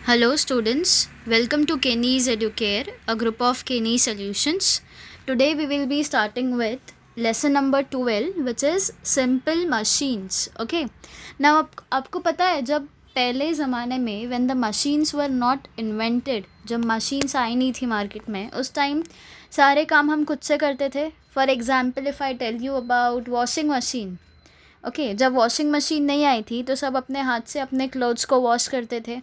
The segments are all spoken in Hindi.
Hello students, welcome to Kenny's Educare, a group of Kenny Solutions. Today we will be starting with lesson number 12 which is simple machines. Okay. Now आपको पता है जब पहले ज़माने में when the machines were not invented, जब machines आई नहीं थी मार्केट में, उस टाइम सारे काम हम खुद से करते थे. For example, if I tell you about washing machine. Okay जब वॉशिंग मशीन नहीं आई थी तो सब अपने हाथ से अपने क्लोथ्स को वॉश करते थे.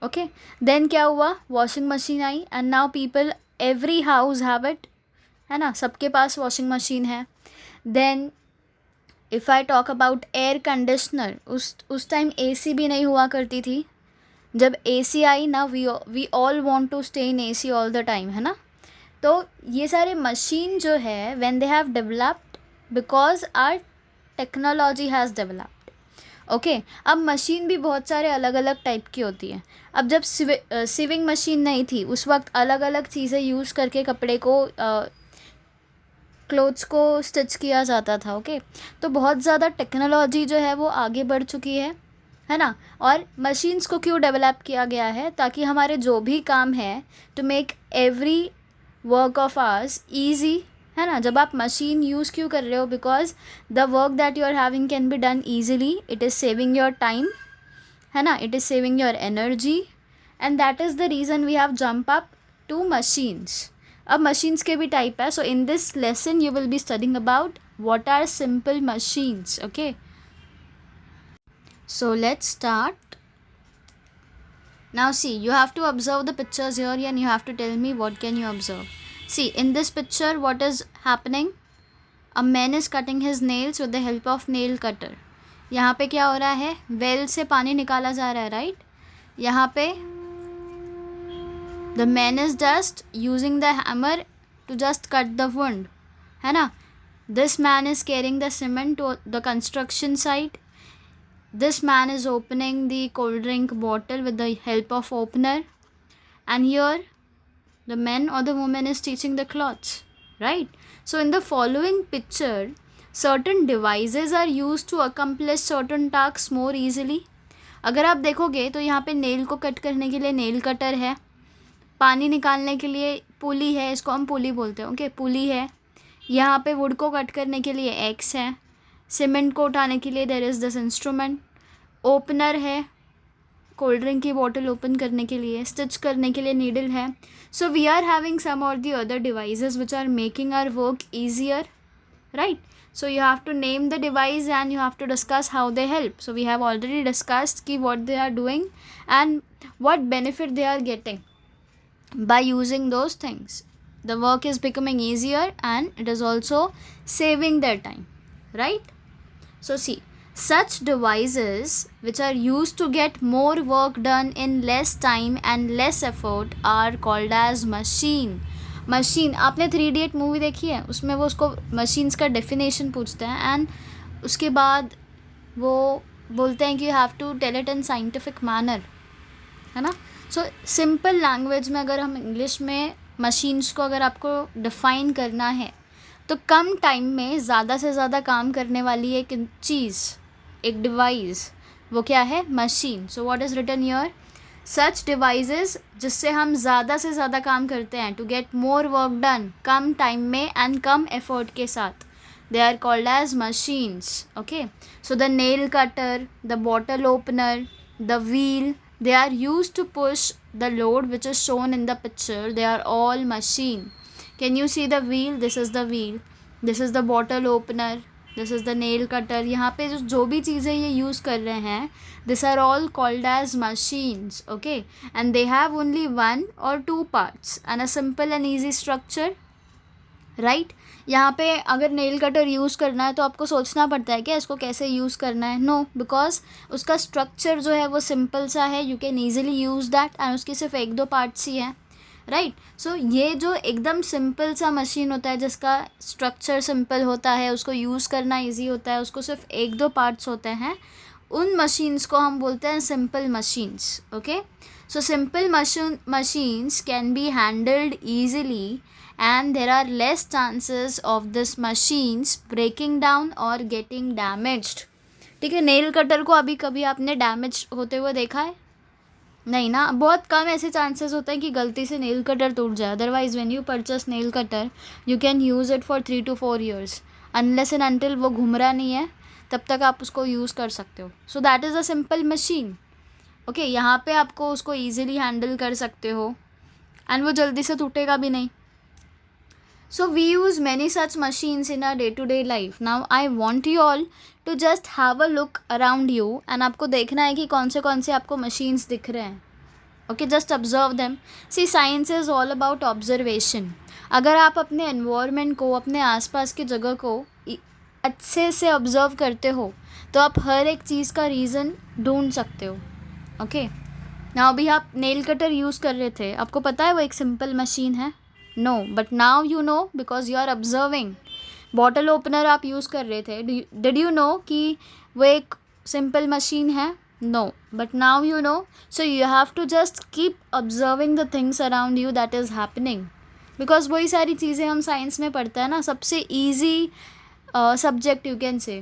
ओके देन क्या हुआ, वॉशिंग मशीन आई and now people every house have it, है ना, सबके पास वॉशिंग मशीन है. Then if I talk about air conditioner, उस टाइम एसी भी नहीं हुआ करती थी. जब एसी आई ना, we all want to stay in AC all the time, है ना. तो ये सारे मशीन जो है when they have developed because our technology has developed. Okay अब मशीन भी बहुत सारे अलग अलग टाइप की होती है. अब जब सिविंग मशीन नहीं थी उस वक्त अलग अलग चीज़ें यूज़ करके कपड़े को क्लोथ्स को स्टिच किया जाता था. ओके तो बहुत ज़्यादा टेक्नोलॉजी जो है वो आगे बढ़ चुकी है ना. और मशीन्स को क्यों डेवलप किया गया है, ताकि हमारे जो भी काम है to make every work of ours easy, है ना. जब आप मशीन यूज़ क्यों कर रहे हो, because the work that you are having can be done easily. It is saving your time, है ना. It is saving your energy and that is the reason we have jump up to machines. अब मशीन्स के भी टाइप है. So in this lesson you will be studying about what are simple machines. Okay, so let's start. Now see, you have to observe the pictures here and you have to tell me what can you observe. See, in this picture what is happening, a man is cutting his nails with the help of nail cutter. यहाँ पे क्या हो रहा है, वेल से पानी निकाला जा रहा है, राइट. यहाँ पे the man is just using the hammer to just cut the wood, है ना. This man is carrying the cement to the construction site. This man is opening the cold drink bottle with the help of opener. And here the man or the woman is stitching the cloths, right. So in the following picture certain devices are used to accomplish certain tasks more easily. अगर आप देखोगे तो यहाँ पे नेल को कट करने के लिए नेल कटर है, पानी निकालने के लिए पुली है, इसको हम पुली बोलते हैं. ओके पुली है. यहाँ पे वुड को कट करने के लिए एक्स है. सीमेंट को उठाने के लिए there is this instrument. Opener है, कोल्ड ड्रिंक की बॉटल ओपन करने के लिए. स्टिच करने के लिए नीडल है. So we are having some और the other devices which are making our work easier, right. So you have to name the device and you have to discuss how they help. So we have already discussed ki what they are doing and what benefit they are getting by using those things. The work is becoming easier and it is also saving their time, right. So see, such devices which are used to get more work done in less time and less effort are called as machine. Machine, आपने 3 Idiot मूवी देखी है, उसमें वो उसको मशीन्स का डेफिनेशन पूछते हैं एंड उसके बाद वो बोलते हैं कि you have to tell it in scientific manner, है ना. सो सिंपल लैंग्वेज में अगर हम इंग्लिश में मशीन्स को अगर आपको डिफ़ाइन करना है तो कम टाइम में ज़्यादा से ज़्यादा काम करने वाली एक चीज़, एक डिवाइस, वो क्या है, machine. So what is written here, such devices जिससे हम ज़्यादा से ज़्यादा काम करते हैं to get more work done कम टाइम में एंड कम एफर्ट के साथ, they are called as machines. Okay so the nail cutter, the bottle opener, the wheel, they are used to push the load which is shown in the picture. They are all machine. Can you see the wheel? This is the wheel. This is the bottle opener. This is the nail cutter. यहाँ पे जो भी चीज़ें ये यूज़ कर रहे हैं, these are all called as machines. Okay, and they have only 1 or 2 parts and a simple and easy structure, right. यहाँ पे अगर नेल कटर यूज़ करना है तो आपको सोचना पड़ता है कि इसको कैसे यूज़ करना है. नो, बिकॉज उसका स्ट्रक्चर जो है वो सिंपल सा है. You can easily use that and उसके सिर्फ 1-2 पार्ट्स ही हैं, राइट. सो ये जो एकदम सिंपल सा मशीन होता है जिसका स्ट्रक्चर सिंपल होता है, उसको यूज़ करना ईजी होता है, उसको सिर्फ 1-2 पार्ट्स होते हैं, उन मशीन्स को हम बोलते हैं simple machines. Okay so simple machines can be handled easily and there are less chances of this machines breaking down or getting damaged. ठीक है, नेल कटर को अभी कभी आपने डैमेज होते हुए देखा है, नहीं ना, बहुत कम ऐसे चांसेस होते हैं कि गलती से नेल कटर टूट जाए. Otherwise when you purchase nail cutter you can use it for 3 to 4 years. Unless and until वो घूम रहा नहीं है तब तक आप उसको यूज़ कर सकते हो. सो that is a simple machine. Okay, यहाँ पे आपको उसको ईजिली हैंडल कर सकते हो एंड वो जल्दी से टूटेगा भी नहीं. So we use many such machines in our day-to-day life. Now I want you all to just have a look around you and आपको देखना है कि कौन से आपको machines दिख रहे हैं. Okay, just observe them. See, science is all about observation. अगर आप अपने environment को, अपने आसपास की जगह को अच्छे से observe करते हो तो आप हर एक चीज़ का reason ढूंढ सकते हो. Okay, now अभी आप nail cutter यूज़ कर रहे थे, आपको पता है वो एक simple machine है? No, but now you know because you are observing. Bottle opener आप यूज़ कर रहे थे, डिड यू नो कि वो एक सिंपल मशीन है? No, but now you know. So you have to just keep observing the things around you that is happening. Because वही सारी चीज़ें हम साइंस में पढ़ते हैं ना, सबसे easy subject you can say.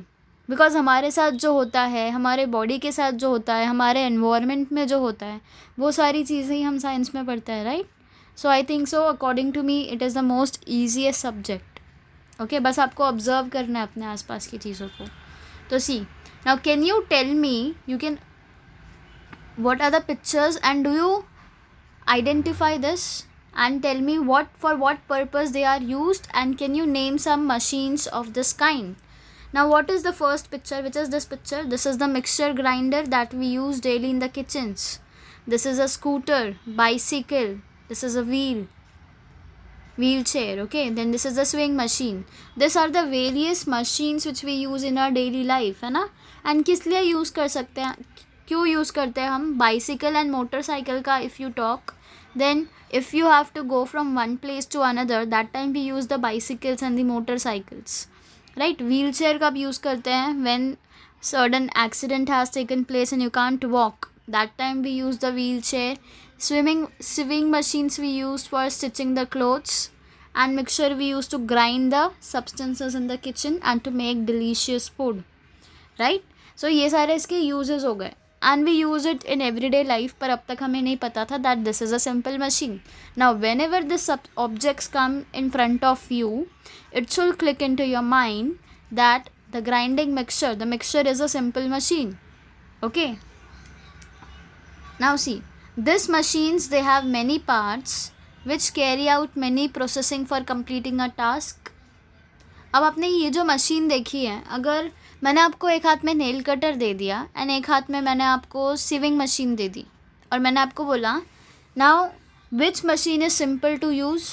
Because हमारे साथ जो होता है, हमारे बॉडी के साथ जो होता है, हमारे एनवायरनमेंट में जो होता है, वो सारी चीज़ें ही हम साइंस में पढ़ते हैं, right? So I think so according to me it is the most easiest subject. Okay, बस आपको ऑब्जर्व करना है अपने आसपास की चीज़ों को. तो see, now can you tell me, you can, what are the pictures and do you identify this and tell me for what purpose they are used, and can you name some machines of this kind. Now what is the first picture? Which is this picture? This is the mixture grinder that we use daily in the kitchens. This is a scooter, bicycle, this is a wheelchair. Okay, then this is the swing machine. These are the various machines which we use in our daily life, है ना. and किस लिए यूज़ कर सकते हैं, क्यों यूज़ करते हैं हम? बाइसिकल एंड मोटरसाइकिल का if you talk, then if you have to go from one place to another, that time we use the bicycles and the motorcycles, right? wheelchair कब use करते हैं? when sudden accident has taken place and you can't walk, that time we use the wheelchair. Sewing machines we use for stitching the clothes, and mixture we use to grind the substances in the kitchen and to make delicious food, right? so ये सारे इसके uses हो गए, and we use it in everyday life. पर अब तक हमें नहीं पता था that this is a simple machine. Now whenever this objects come in front of you, it should click into your mind that the grinding mixture, the mixture is a simple machine. Okay, now see, these machines, they have many parts which carry out many processing for completing a task. अब आपने ये जो मशीन देखी है, अगर मैंने आपको एक हाथ में नेल कटर दे दिया एंड एक हाथ में मैंने आपको सीविंग मशीन दे दी और मैंने आपको बोला now which machine is simple to use?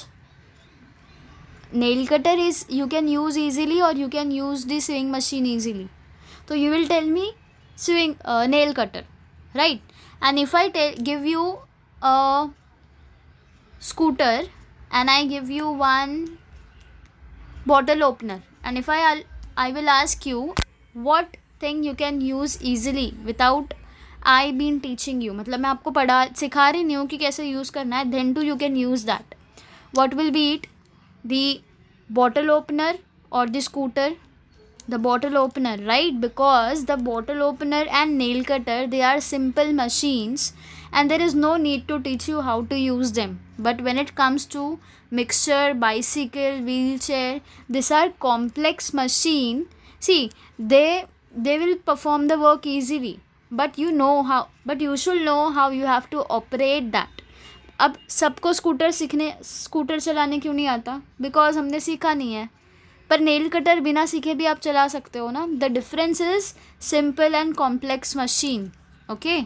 Nail cutter is you can use easily और you can use the sewing machine easily. तो you will tell me sewing nail cutter, right? And if I give you a scooter and I give you one bottle opener, and if I will ask you what thing you can use easily without I been teaching you, मतलब मैं आपको सिखा रही नहीं हूँ कि कैसे यूज़ करना है, then too you can use that. What will be it? The bottle opener or the scooter? The bottle opener, right? Because the bottle opener and nail cutter, they are simple machines and there is no need to teach you how to use them. But when it comes to mixer, bicycle, wheelchair, these are complex machine. See, they will perform the work easily, but you should know how you have to operate that. अब सबको स्कूटर चलाने क्यों नहीं आता? बिकॉज हमने सीखा नहीं है. पर नेल कटर बिना सीखे भी आप चला सकते हो ना. The difference is simple and complex machine. Okay,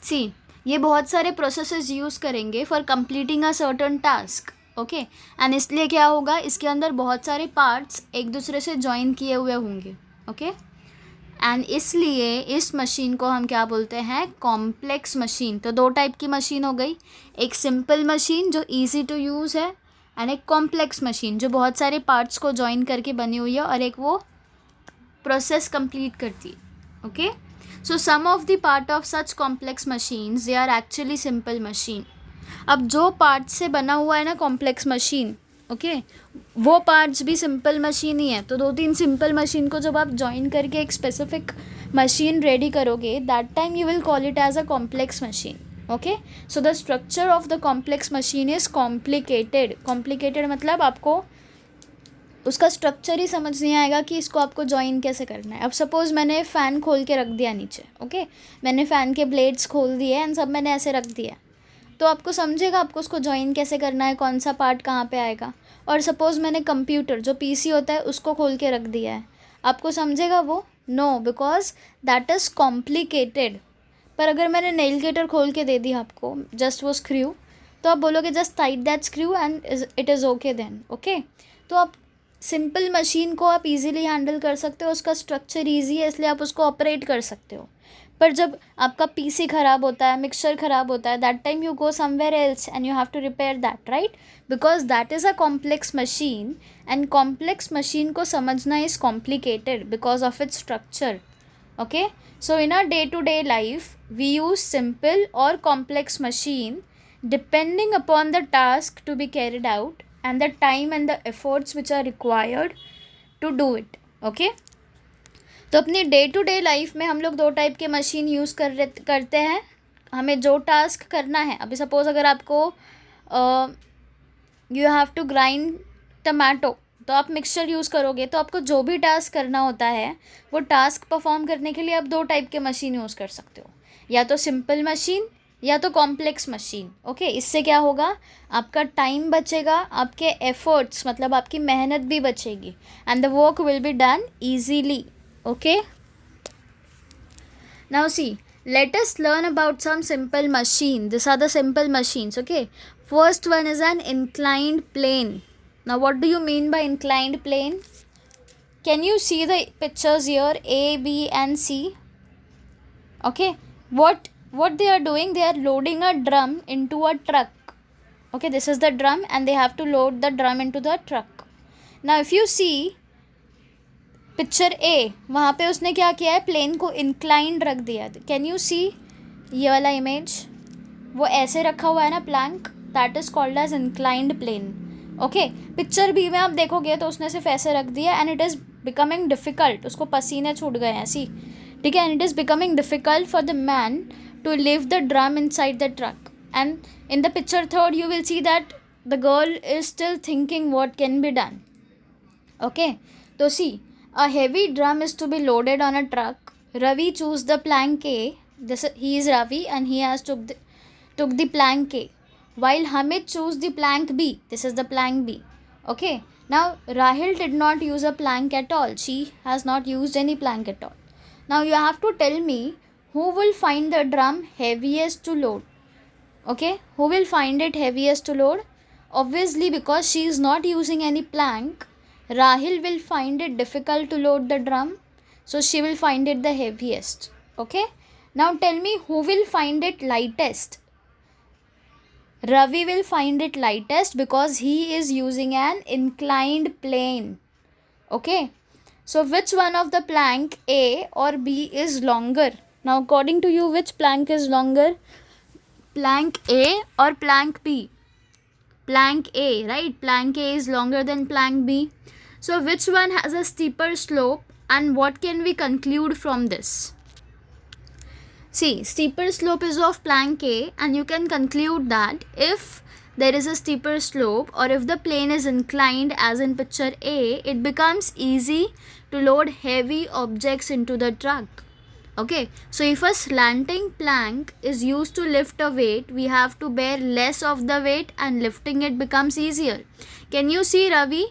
see, ये बहुत सारे प्रोसेसेस यूज़ करेंगे for completing a certain task. Okay, and इसलिए क्या होगा, इसके अंदर बहुत सारे पार्ट्स एक दूसरे से जॉइन किए हुए होंगे. ओके, एंड इसलिए इस मशीन को हम क्या बोलते हैं? Complex machine. तो दो टाइप की मशीन हो गई, एक सिंपल मशीन जो इजी टू यूज़ है एंड एक कॉम्प्लेक्स मशीन जो बहुत सारे पार्ट्स को जॉइन करके बनी हुई है और एक वो प्रोसेस कंप्लीट करती है. Okay, so some of the part of such complex machines they are actually simple machine. अब जो पार्ट से बना हुआ है ना कॉम्प्लेक्स मशीन, ओके वो पार्ट्स भी सिंपल मशीन ही है. तो 2-3 सिंपल मशीन को जब आप जॉइन करके एक स्पेसिफिक मशीन रेडी करोगे, that time you will call it as a complex machine. Okay so the structure of the complex machine is complicated. Complicated मतलब आपको उसका स्ट्रक्चर ही समझ नहीं आएगा कि इसको आपको जॉइन कैसे करना है. अब सपोज़ मैंने फ़ैन खोल के रख दिया नीचे. ओके मैंने फ़ैन के ब्लेड्स खोल दिए एंड सब मैंने ऐसे रख दिया, तो आपको समझेगा आपको उसको जॉइन कैसे करना है, कौन सा पार्ट कहाँ पे आएगा. और सपोज़ मैंने कंप्यूटर जो पीसी होता है उसको खोल के रख दिया है, आपको समझेगा वो? No, because that is complicated. पर अगर मैंने नेल कटर खोल के दे दी आपको, जस्ट वो स्क्रू, तो आप बोलोगे just tight that screw and it is okay then. Okay तो आप सिंपल मशीन को आप इजीली हैंडल कर सकते हो, उसका स्ट्रक्चर इजी है इसलिए आप उसको ऑपरेट कर सकते हो. पर जब आपका पीसी ख़राब होता है, मिक्सचर ख़राब होता है, that time you go somewhere else and you have to repair that, right? Because that is a complex machine and complex machine को समझना is complicated because of its structure. Okay so in a day to day life we use simple और complex machine depending upon the task to be carried out and the time and the efforts which are required to do it. okay तो अपनी डे टू डे लाइफ में हम लोग 2 टाइप के मशीन यूज़ करते हैं. हमें जो टास्क करना है, अभी सपोज़ अगर आपको you have to grind tomato, तो आप मिक्सचर यूज़ करोगे. तो आपको जो भी टास्क करना होता है वो टास्क परफॉर्म करने के लिए आप 2 टाइप के मशीन यूज़ कर सकते हो, या तो सिंपल मशीन या तो कॉम्प्लेक्स मशीन. ओके इससे क्या होगा, आपका टाइम बचेगा, आपके एफर्ट्स मतलब आपकी मेहनत भी बचेगी and the work will be done easily. Okay now C let us learn about some simple machine. These are the simple machines. Okay first one is an inclined plane. Now what do you mean by inclined plane? Can you see the pictures here, A, B and C? Okay what they are doing, they are loading a drum into a truck. Okay this is the drum and they have to load the drum into the truck. Now if you see picture A, वहाँ पे उसने क्या किया है, प्लेन को इंक्लाइंड रख दिया. कैन यू सी ये वाला इमेज, वो ऐसे रखा हुआ है ना plank, that is called as inclined plane. Okay picture B में आप देखोगे तो उसने सिर्फ ऐसे रख दिया and it is becoming difficult, उसको पसीने छूट गए ऐसी. ठीक है and it is becoming difficult for the man to leave the drum inside the truck. And in the picture third you will see that the girl is still thinking what can be done. Okay तो सी a heavy drum is to be loaded on a truck. Ravi chose the plank A. He is Ravi and he has took the plank A. While Hamid chose the plank B. This is the plank B. Okay. Now Rahil did not use a plank at all. She has not used any plank at all. Now you have to tell me who will find the drum heaviest to load. Okay. Who will find it heaviest to load? Obviously because she is not using any plank, Rahil will find it difficult to load the drum, so she will find it the heaviest. Okay now tell me who will find it lightest. Ravi will find it lightest because he is using an inclined plane. Okay so which one of the plank A or B is longer? Now according to you which plank is longer, plank A or plank B? Plank A, right? Plank A is longer than plank B. So which one has a steeper slope and what can we conclude from this? See, steeper slope is of plank A and you can conclude that if there is a steeper slope or if the plane is inclined as in picture A, it becomes easy to load heavy objects into the truck. Okay so if a slanting plank is used to lift a weight, we have to bear less of the weight and lifting it becomes easier. Can you see Ravi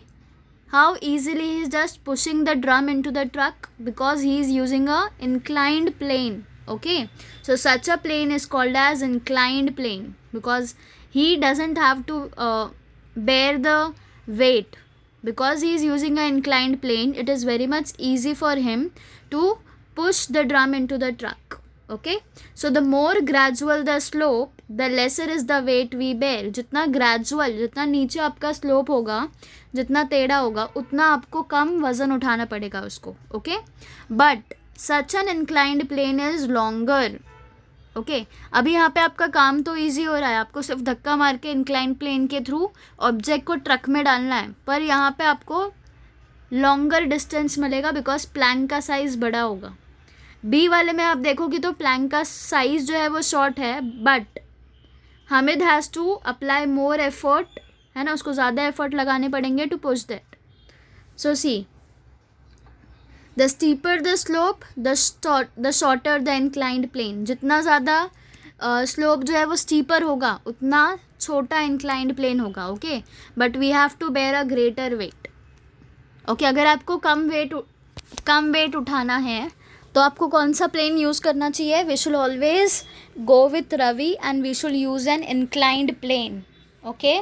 how easily he is just pushing the drum into the truck because he is using a inclined plane. Okay so such a plane is called as inclined plane because he doesn't have to bear the weight. Because he is using an inclined plane, it is very much easy for him to push the drum into the truck. Okay so the more gradual the slope, the lesser is the weight we bear. जितना gradual, जितना नीचे आपका slope होगा, जितना टेढ़ा होगा, उतना आपको कम वज़न उठाना पड़ेगा उसको. Okay but such an inclined plane is longer. Okay अभी यहाँ पे आपका काम तो इजी हो रहा है, आपको सिर्फ धक्का मार के इंक्लाइन प्लेन के थ्रू ऑब्जेक्ट को ट्रक में डालना है, पर यहाँ पे आपको लॉन्गर डिस्टेंस मिलेगा बिकॉज प्लैंक का साइज़ बड़ा होगा। बी वाले में आप देखोगे तो प्लैंक का साइज़ जो है वो शॉर्ट है, but Hamid has to apply more effort, है ना, उसको ज़्यादा एफर्ट लगाने पड़ेंगे to push that. So see the steeper the slope the shorter the inclined plane, जितना ज़्यादा स्लोप जो है वो स्टीपर होगा उतना छोटा इंक्लाइंड प्लेन होगा। Okay but we have to bear a greater weight. Okay अगर आपको कम वेट उठाना है तो आपको कौन सा प्लेन यूज़ करना चाहिए? We should always go with Ravi and we should use an inclined plane. Okay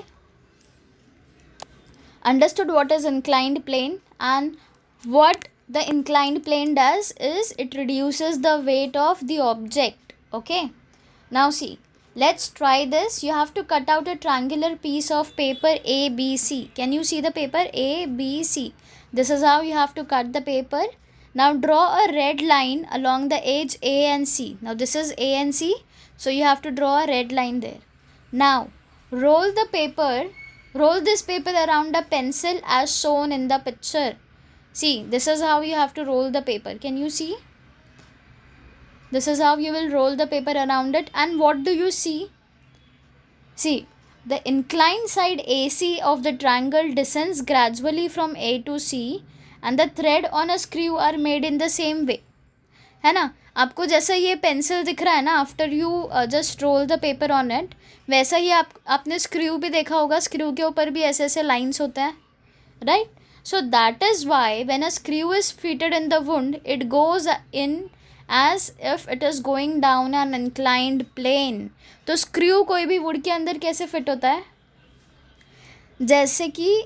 understood what is inclined plane, and what the inclined plane does is it reduces the weight of the object. Okay, now see, let's try this. You have to cut out a triangular piece of paper ABC. Can you see the paper ABC? This is how you have to cut the paper. Now draw a red line along the edge A and C. Now this is A and C, so you have to draw a red line there. Now roll this paper around a pencil as shown in the picture. See, this is how you have to roll the paper. Can you see? This is how you will roll the paper around it. And what do you see? See, the inclined side AC of the triangle descends gradually from A to C, and the thread on a screw are made in the same way. है ना, आपको जैसा ये पेंसिल दिख रहा है ना, after you just roll the paper on it, वैसा ही आपने स्क्रू भी देखा होगा, स्क्रू के ऊपर भी ऐसे ऐसे लाइंस होते हैं, right? So that is why when a screw is fitted in the wood it goes in as if it is going down an inclined plane. तो स्क्रू कोई भी वुड के अंदर कैसे फिट होता है? जैसे कि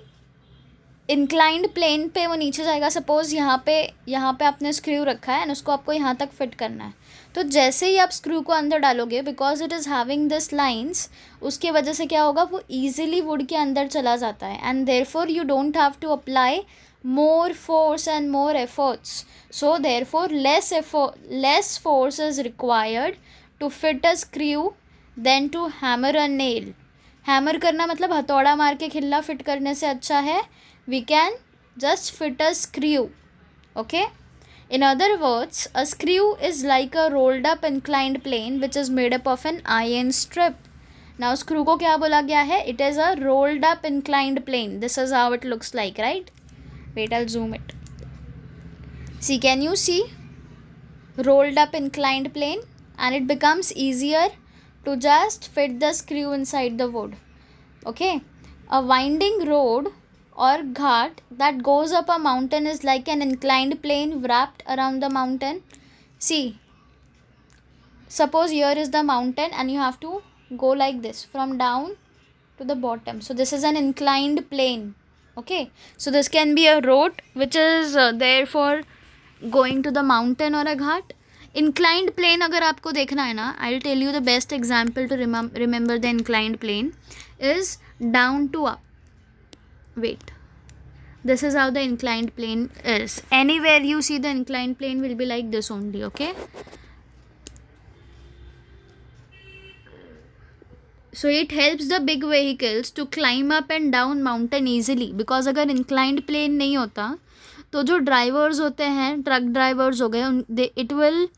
इंक्लाइंड प्लेन पे वो नीचे जाएगा। सपोज़ यहाँ पे आपने स्क्रू रखा है एंड उसको आपको यहाँ तक फिट करना है, तो जैसे ही आप स्क्रू को अंदर डालोगे, because it is having this lines, उसके वजह से क्या होगा, वो ईजिली वुड के अंदर चला जाता है, and therefore you don't have to apply more force and more efforts. So therefore less force is required to fit a screw than to hammer a nail. Hammer करना मतलब हथौड़ा मार के खिल्ला फिट करने से अच्छा है we can just fit a screw. Okay, in other words, a screw is like a rolled up inclined plane which is made up of an iron strip. Now screw को क्या बोला गया है? It is a rolled up inclined plane. This is how it looks like, right? Wait, I'll zoom it. See, can you see? Rolled up inclined plane, and it becomes easier to just fit the screw inside the wood. Okay, a winding road or ghat that goes up a mountain is like an inclined plane wrapped around the mountain. See, suppose here is the mountain and you have to go like this from down to the bottom. So this is an inclined plane. Okay, so this can be a road which is there for going to the mountain or a ghat. Inclined plane अगर आपको देखना है ना, I'll tell you the best example to remember the inclined plane is down to up. Wait, this is how the inclined plane is. Anywhere you see the inclined plane will be like this only. Okay, so it helps the big vehicles to climb up and down mountain easily, because अगर inclined plane नहीं होता तो जो ड्राइवर्स होते हैं, ट्रक ड्राइवर्स हो गए, it will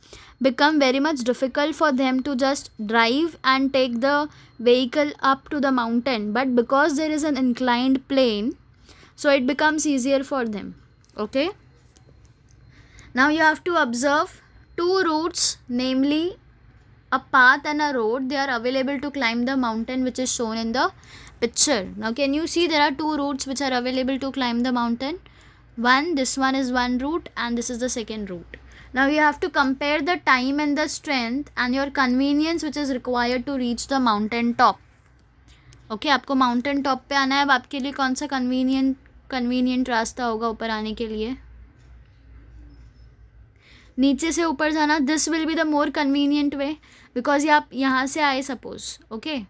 become very much difficult for them to just drive and take the vehicle up to the mountain, but because there is an inclined plane, so it becomes easier for them. Okay, now you have to observe two routes, namely a path and a road. They are available to climb the mountain which is shown in the picture. Now can you see there are two routes which are available to climb the mountain? This one is one route and this is the second route. Now you have to compare the time and the strength and your convenience which is required to reach the mountain top. Okay, आपको mountain top पे आना है, अब आपके लिए कौन सा convenient रास्ता होगा ऊपर आने के लिए? नीचे से ऊपर जाना, this will be the more convenient way, because आप यहाँ से आए suppose. Okay,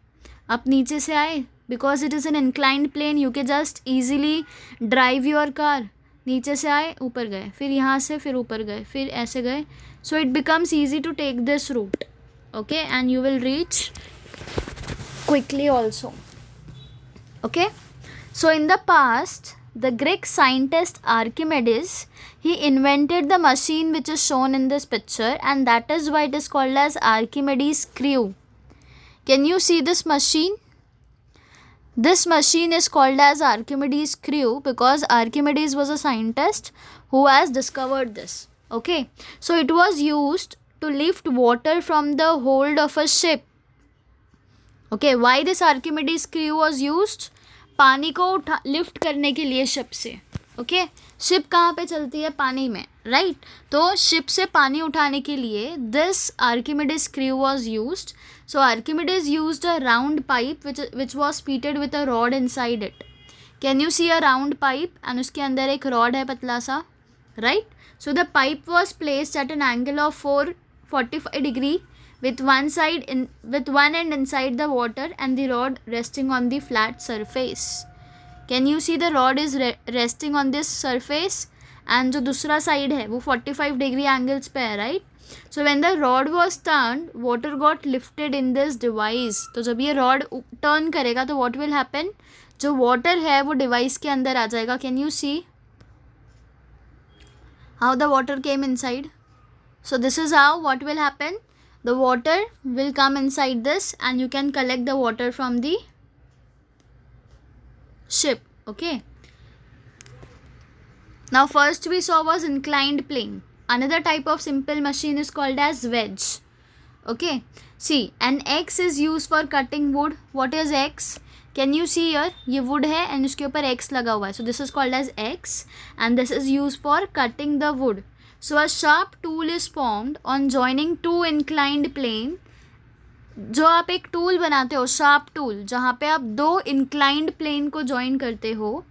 आप नीचे से आए, because it is an inclined plane, you can just easily drive your car. नीचे से आए, ऊपर गए, फिर यहाँ से फिर ऊपर गए, फिर ऐसे गए, so it becomes easy to take this route. okay, and you will reach quickly also. Okay, so in the past, the Greek scientist Archimedes, he invented the machine which is shown in this picture, and that is why it is called as Archimedes screw. Can you see this machine? This machine is called as Archimedes screw because Archimedes was a scientist who has discovered this. Okay, so it was used to lift water from the hold of a ship. Okay, why this Archimedes screw was used? पानी को उठा लिफ्ट करने के लिए शिप से. ओके, शिप कहाँ पे चलती है? पानी में, राइट? तो शिप से पानी उठाने के लिए this Archimedes screw was used. So Archimedes used a round pipe which was fitted with a rod inside it. Can you see a round pipe? And उसके अंदर एक रॉड है पतला सा, right? So the pipe was placed at an angle of 445 degree with one end inside the water and the rod resting on the flat surface. Can you see the rod is resting on this surface and जो दूसरा side है वो 45 degree angles पे है, right? So when the rod was turned, water got lifted in this device. तो जब ये rod turn करेगा तो what will happen? जो water है वो device के अंदर आ जाएगा. Can you see how the water came inside? So this is how what will happen. The water will come inside this and you can collect the water from the ship. Okay, now first we saw was inclined plane. Another type of simple machine is called as wedge. Okay, see, an X is used for cutting wood. What is X? Can you see here? ये wood है and उसके ऊपर X लगा हुआ है. So this is called as X and this is used for cutting the wood. So a sharp tool is formed on joining two inclined plane. जो आप एक टूल बनाते हो, शार्प टूल, जहाँ पे आप दो इंक्लाइंड प्लेन को ज्वाइन करते हो,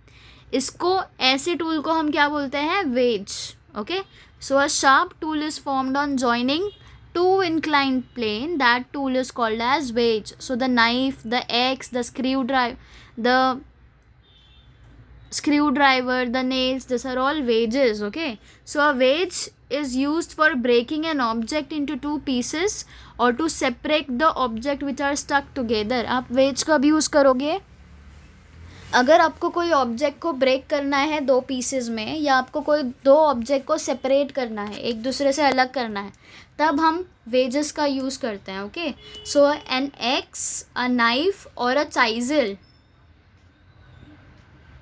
इसको ऐसे टूल को हम क्या बोलते हैं? Wedge. Okay, so a sharp tool is formed on joining two inclined plane. That tool is called as wedge. So the knife, the axe, the screwdriver, the nails, these are all wedges. Okay, so a wedge is used for breaking an object into two pieces or to separate the object which are stuck together. आप wedge कब यूज़ करोगे? अगर आपको कोई ऑब्जेक्ट को ब्रेक करना है दो पीसेस में, या आपको कोई दो ऑब्जेक्ट को सेपरेट करना है, एक दूसरे से अलग करना है, तब हम वेजेस का यूज़ करते हैं. Okay, so an axe, a knife और a chisel,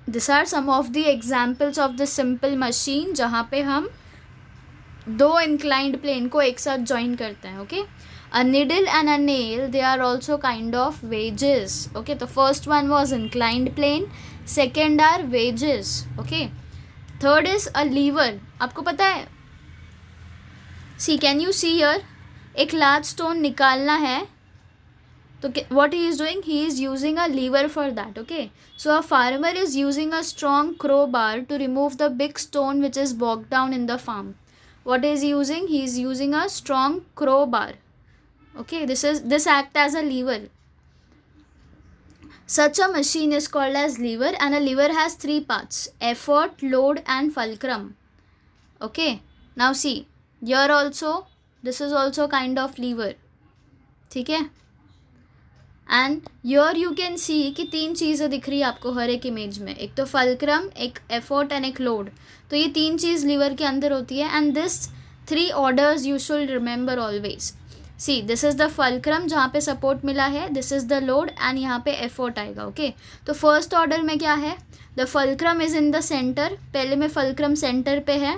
this are some of the examples of the simple machine जहाँ पे हम दो इंक्लाइंड प्लेन को एक साथ ज्वाइन करते हैं. Okay, a needle and a nail, they are also kind of wedges. Okay, the first one was inclined plane, second are wedges. Okay, third is a lever. आपको पता है, see, can you see here, एक large stone निकालना है तो what he is doing, he is using a lever for that. Okay, so a farmer is using a strong crowbar to remove the big stone which is bogged down in the farm. What is he using? He is using a strong crowbar. Okay, this act as a lever. Such a machine is called as lever, and a lever has three parts: effort, load and fulcrum. Okay, now see, here also this is also kind of lever. ठीक है, and here you can see कि तीन चीज़ें दिख रही है आपको हर एक इमेज में, एक तो फल्क्रम, एक एफर्ट एंड एक लोड. तो ये तीन चीज़ लीवर के अंदर होती है, and this three orders you should remember always. See, this is the fulcrum जहाँ पे सपोर्ट मिला है, this is the load and यहाँ पे एफर्ट आएगा. ओके, तो फर्स्ट ऑर्डर में क्या है? The fulcrum is in the centre. पहले में फल्क्रम सेंटर पे है,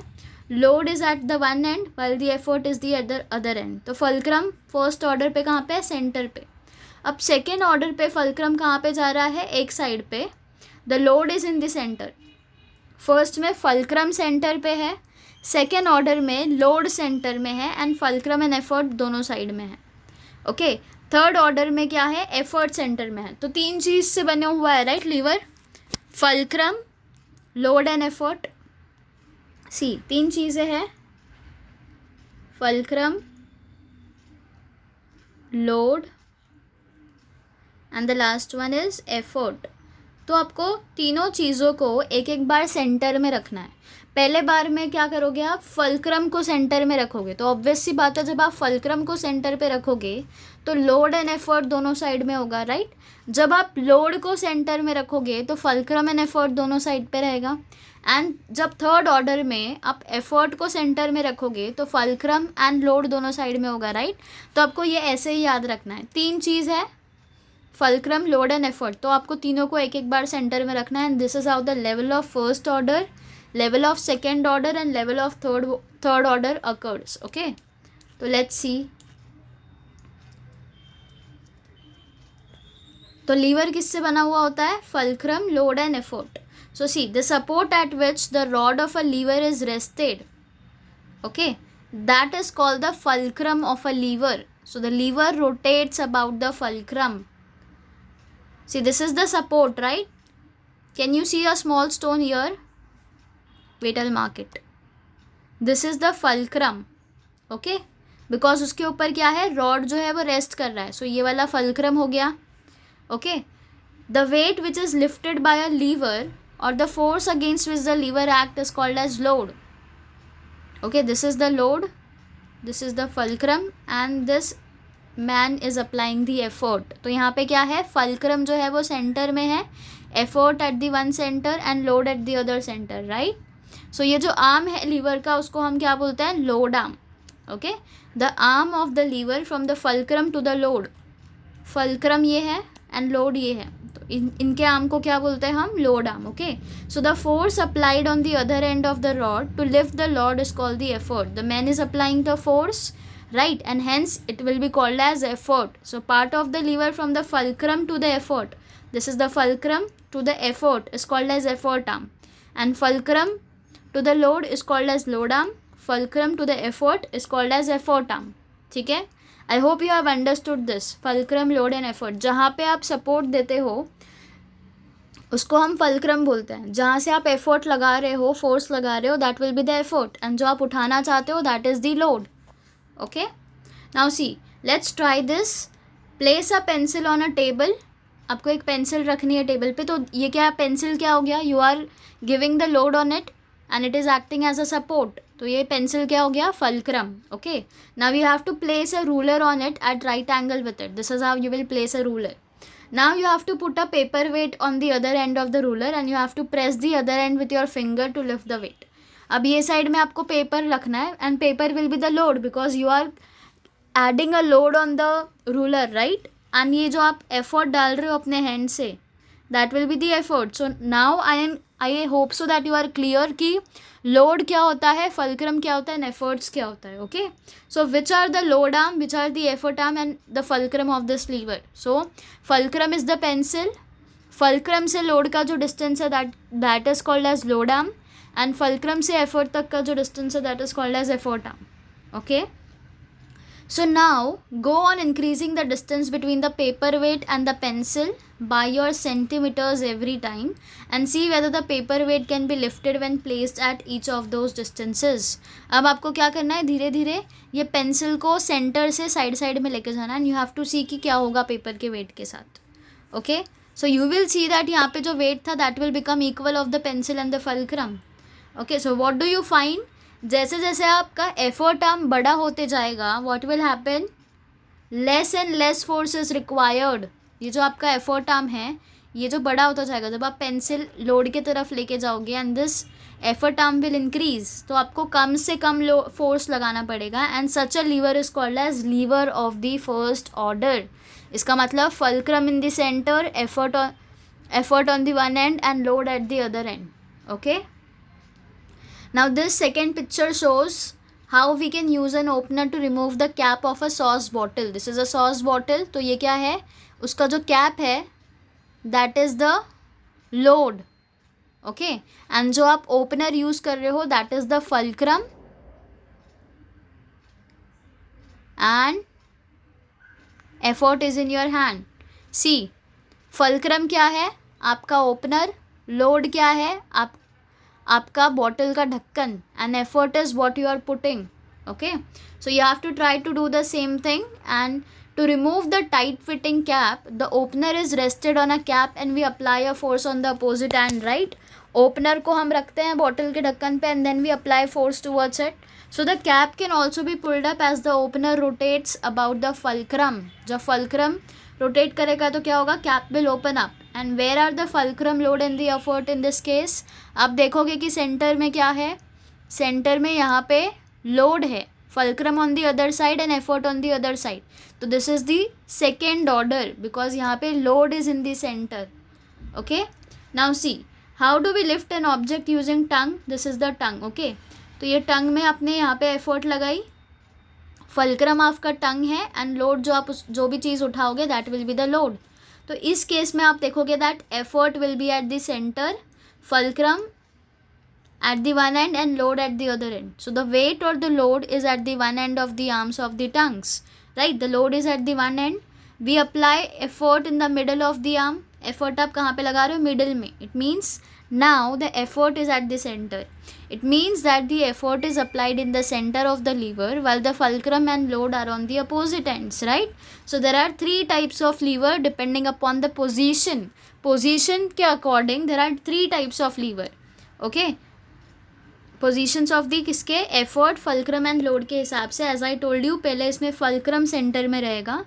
load is eight the one and while the effort is the other and. तो फल्क्रम फर्स्ट ऑर्डर पे कहाँ पे है? सेंटर पे. अब सेकेंड ऑर्डर पे फल्क्रम कहाँ पे जा रहा है? एक साइड पे. The load is in the centre. First में फल्क्रम सेंटर पे है, सेकेंड ऑर्डर में लोड सेंटर में है, एंड फल्क्रम एंड एफर्ट दोनों साइड में है. ओके, थर्ड ऑर्डर में क्या है? एफर्ट सेंटर में है. तो तीन चीज़ से बने हुआ है, right? Lever, fulcrum, load and effort. See, तीन चीज़ें हैं, fulcrum, load and the last one is effort. तो आपको तीनों चीज़ों को एक एक बार सेंटर में रखना है. पहले बार में क्या करोगे आप, फल्क्रम को सेंटर में रखोगे, तो ऑब्वियस सी बात है जब आप फल्क्रम को सेंटर पे रखोगे तो लोड एंड एफर्ट दोनों साइड में होगा, राइट। जब आप लोड को सेंटर में रखोगे तो फल्क्रम एंड एफर्ट दोनों साइड पे रहेगा। एंड जब थर्ड ऑर्डर में आप एफर्ट को सेंटर में रखोगे तो फल्क्रम एंड लोड दोनों साइड में होगा, राइट। तो आपको ये ऐसे ही याद रखना है, तीन चीज़ है, फल्क्रम, लोड एंड एफर्ट, तो आपको तीनों को एक एक बार सेंटर में रखना है। And this is how the level of first order, level of second order and level of third order occurs. Okay, so let's see. तो लीवर किससे बना हुआ होता है, fulcrum, load and effort. So see the support at which the rod of a lever is rested, okay, that is called the fulcrum of a lever. So the lever rotates about the fulcrum. See, this is the support, right? Can you see a small stone here? Wait, I'll mark it. This is the fulcrum, okay? Because उसके ऊपर क्या है, रॉड जो है वो रेस्ट कर रहा है, सो ये वाला फल्क्रम हो गया, okay. The weight which is lifted by a lever और the force against which the lever act is called as load, okay. This is the load, this is the fulcrum and this man is applying the effort. तो यहाँ पे क्या है, फल्क्रम जो है वो सेंटर में है, effort at the one centre and load at the other centre, right. So ये जो आर्म है लीवर का उसको हम क्या बोलते हैं, load arm, okay. The arm of the lever from the fulcrum to the load, fulcrum ये है एंड लोड ये है, तो इनके आर्म को क्या बोलते हैं हम, load arm, okay. So the force applied on the other end of the rod to lift the load is called the effort. The man is applying the force, right, and hence it will be called as effort. So part of the lever from the fulcrum to the effort, this is the fulcrum to the effort is called as effort arm, and fulcrum to the load is called as load arm, fulcrum to the effort is called as effort arm. ठीक है, I hope you have understood this. fulcrum, load and effort, जहाँ पे आप सपोर्ट देते हो उसको हम फल्क्रम बोलते हैं, जहाँ से आप एफर्ट लगा रहे हो, फोर्स लगा रहे हो, that will be the effort, and जो आप उठाना चाहते हो that is the load. Okay, now see, let's try this. Place a pencil on a table. आपको एक पेंसिल रखनी है टेबल पे, तो ये क्या है, पेंसिल क्या हो गया, you are giving the load on it and it is acting as a support, तो ये पेंसिल क्या हो गया, fulcrum, okay. Now you have to place a ruler on it at right angle with it. This is how you will place a ruler. Now you have to put a paper weight on the other end of the ruler and you have to press the other end with your finger to lift the weight. अब ये साइड में आपको पेपर रखना है and paper will be the load because you are adding a load on the ruler, right. And ये जो आप एफर्ट डाल रहे हो अपने हैंड से, that will be the effort. So now I hope so that you are clear कि लोड क्या होता है, फल्क्रम क्या होता है एंड एफर्ट्स क्या होता है, okay. So which are the load arm, which are the effort arm and the fulcrum of this lever. So fulcrum is the pencil, fulcrum से लोड का जो डिस्टेंस है that is called as load arm, and fulcrum से एफर्ट तक का जो डिस्टेंस है that is called as effort arm, okay. So now go on increasing the distance between the paper weight and the pencil bye your centimetres every time and see whether the paper weight can be lifted when placed at each of those distances. अब आपको क्या करना है, धीरे धीरे ये पेंसिल को सेंटर से साइड साइड में लेके जाना एंड यू हैव टू सी कि क्या होगा पेपर के वेट के साथ, okay. So you will see that यहाँ पे जो वेट था that will become equal of the pencil and the fulcrum, okay. So what do you find, जैसे जैसे आपका एफर्ट आर्म बड़ा होते जाएगा what will happen, less and less force is required. ये जो आपका एफर्ट आर्म है ये जो बड़ा होता जाएगा, जब आप पेंसिल लोड की तरफ लेके जाओगे and this effort arm will increase, तो आपको कम से कम फोर्स लगाना पड़ेगा and such a lever is called as lever of the first order. इसका मतलब fulcrum in the centre, effort on the one end and load at the other end, okay. Now this second picture shows how we can use an opener to remove the cap of a sauce bottle. This is a sauce bottle. तो ये क्या है, उसका जो कैप है that is the load, okay. and जो आप opener use कर रहे हो that is the fulcrum and effort is in your hand. See, fulcrum क्या है, आपका opener, load क्या है, आपका बॉटल का ढक्कन, and effort is what you are putting, okay. So you have to try to do the same thing and to remove the tight fitting cap the opener is rested on a cap and we apply a force on the opposite end, right. Opener को हम रखते हैं बॉटल के ढक्कन पे and then we apply force towards it. So the cap can also be pulled up as the opener rotates about the fulcrum. जब फल्क्रम रोटेट करेगा तो क्या होगा, cap will open up. And where are the fulcrum load and the effort in this case. आप देखोगे कि सेंटर में क्या है, सेंटर में यहाँ पे लोड है, fulcrum on the other side and effort on the other side. तो this is the second order because यहाँ पे load is in the centre. Okay, now see how do we lift an object using tong. This is the tong. Okay, तो ये टंग में आपने यहाँ पे एफर्ट लगाई, फल्क्रम आपका टंग है एंड लोड जो आप जो भी चीज़ उठाओगे that will be the load. तो इस केस में आप देखोगे that effort will be at the centre, fulcrum at the one end and load at the other end. So the weight or the load is at the one end of the arms of the tongues, right? The load is at the one end. We apply effort in the middle of the arm. Effort आप कहाँ पे लगा रहे हो, middle में. It means now the effort is at the center. It means that the effort is applied in the center of the lever while the fulcrum and load are on the opposite ends, right? So there are three types of lever depending upon the position. Position के according there are three types of lever. Okay, positions of the किसके, एफर्ट, फल्क्रम एंड लोड के हिसाब से. एज आई टोल्ड यू, पहले इसमें फल्क्रम सेंटर में रहेगा,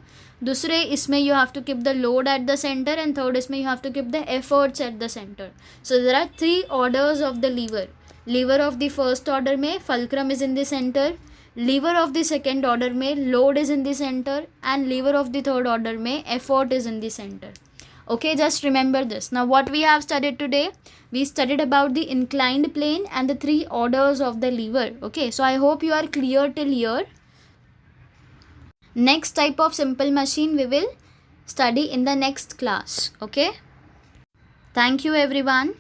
दूसरे इसमें you have to keep the load at the centre and third इसमें you have to keep the efforts at the centre. So there are three orders of the lever. Lever of the first order में fulcrum is in the centre, lever of the second order में load is in the centre and lever of the third order में effort is in the centre. Okay, just remember this. Now what we have studied today, we studied about the inclined plane and the three orders of the lever. Okay, so I hope you are clear till here. Next type of simple machine we will study in the next class. Okay, thank you everyone.